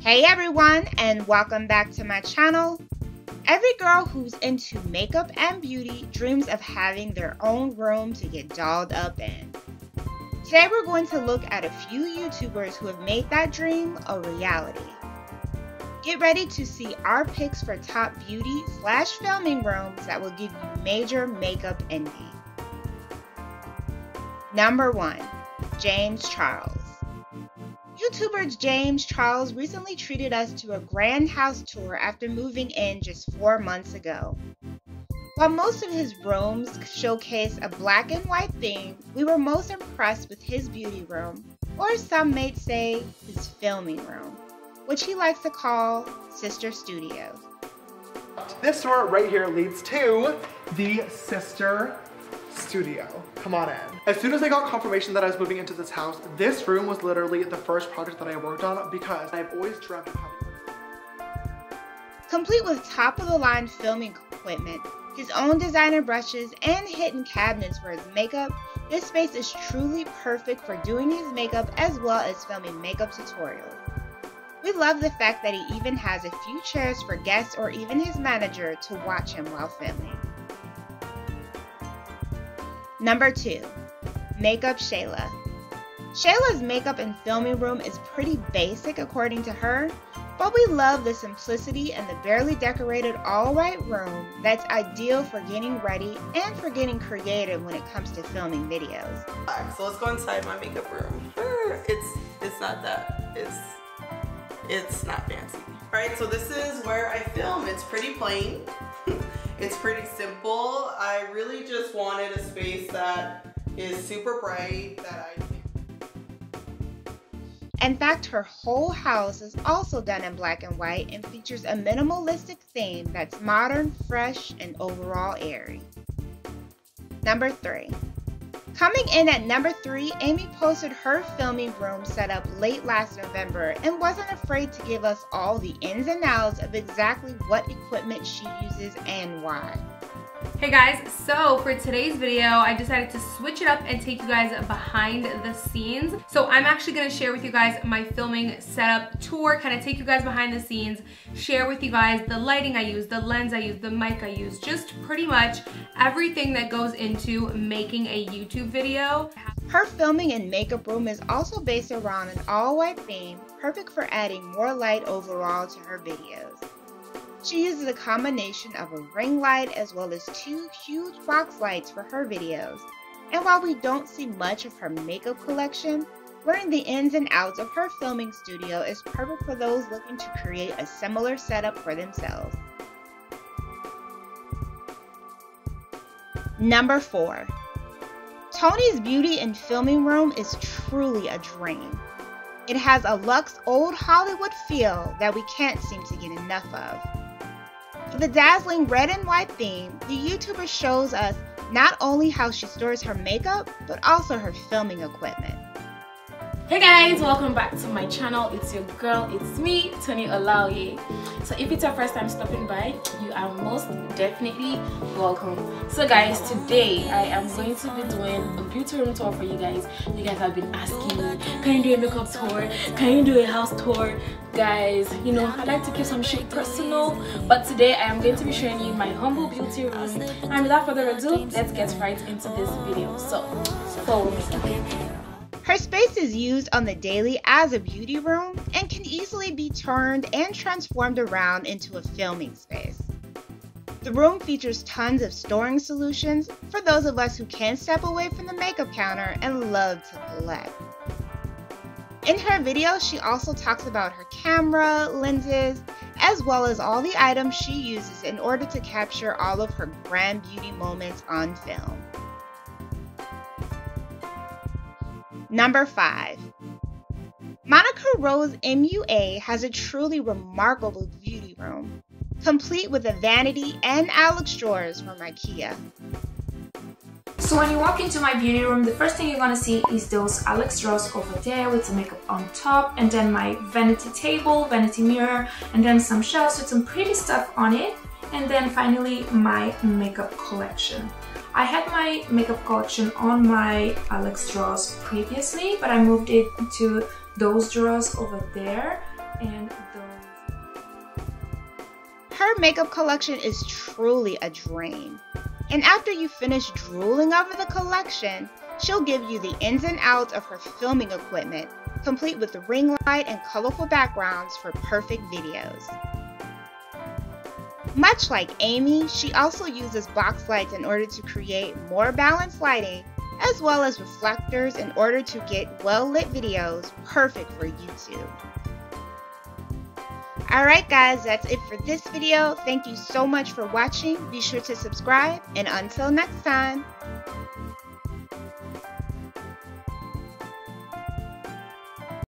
Hey everyone, and welcome back to my channel. Every girl who's into makeup and beauty dreams of having their own room to get dolled up in. Today we're going to look at a few YouTubers who have made that dream a reality. Get ready to see our picks for top beauty/filming rooms that will give you major makeup envy. Number 1. James Charles. YouTuber James Charles recently treated us to a grand house tour after moving in just 4 months ago. While most of his rooms showcase a black and white theme, we were most impressed with his beauty room, or some may say his filming room, which he likes to call Sister Studio. This door right here leads to the Sister Studio. Come on in. As soon as I got confirmation that I was moving into this house, this room was literally the first project that I worked on because I've always dreamt of having. Complete with top-of-the-line filming equipment, his own designer brushes, and hidden cabinets for his makeup, this space is truly perfect for doing his makeup as well as filming makeup tutorials. We love the fact that he even has a few chairs for guests or even his manager to watch him while filming. Number 2. Makeup Shayla. Shayla's makeup and filming room is pretty basic according to her, but we love the simplicity and the barely decorated all-white room that's ideal for getting ready and for getting creative when it comes to filming videos. So let's go inside my makeup room. It's not that, it's not fancy. Alright, so this is where I film. It's pretty plain. It's pretty simple. I really just wanted a space that is super bright, that I can... In fact, her whole house is also done in black and white and features a minimalistic theme that's modern, fresh, and overall airy. Number 3. Coming in at number 3, Amy posted her filming room setup late last November and wasn't afraid to give us all the ins and outs of exactly what equipment she uses and why. Hey guys, so for today's video, I decided to switch it up and take you guys behind the scenes. So I'm actually going to share with you guys my filming setup tour, kind of take you guys behind the scenes, share with you guys the lighting I use, the lens I use, the mic I use, just pretty much everything that goes into making a YouTube video. Her filming and makeup room is also based around an all-white theme, perfect for adding more light overall to her videos. She uses a combination of a ring light as well as 2 huge box lights for her videos. And while we don't see much of her makeup collection, learning the ins and outs of her filming studio is perfect for those looking to create a similar setup for themselves. Number 4. Toni's beauty and filming room is truly a dream. It has a luxe old Hollywood feel that we can't seem to get enough of. For the dazzling red and white theme, the YouTuber shows us not only how she stores her makeup, but also her filming equipment. Hey guys, welcome back to my channel. It's your girl, it's me, Toni. So if it's your first time stopping by, you are most definitely welcome. So guys, today I am going to be doing a beauty room tour for you guys. You guys have been asking me, can you do a makeup tour? Can you do a house tour? Guys, you know, I like to keep some shit personal, but today I am going to be showing you my humble beauty room. And without further ado, let's get right into this video. So follow me. Her space is used on the daily as a beauty room and can easily be turned and transformed around into a filming space. The room features tons of storing solutions for those of us who can't step away from the makeup counter and love to collect. In her video, she also talks about her camera, lenses, as well as all the items she uses in order to capture all of her grand beauty moments on film. Number 5. Monica Rose MUA has a truly remarkable beauty room, complete with a vanity and Alex drawers from IKEA. So when you walk into my beauty room, the first thing you're gonna see is those Alex drawers over there with some makeup on top, and then my vanity table, vanity mirror, and then some shelves with some pretty stuff on it, and then finally my makeup collection. I had my makeup collection on my Alex drawers previously, but I moved it to those drawers over there. and those. Her makeup collection is truly a dream. And after you finish drooling over the collection, she'll give you the ins and outs of her filming equipment, complete with the ring light and colorful backgrounds for perfect videos. Much like Amy, she also uses box lights in order to create more balanced lighting, as well as reflectors in order to get well-lit videos perfect for YouTube. Alright guys, that's it for this video. Thank you so much for watching. Be sure to subscribe, and until next time.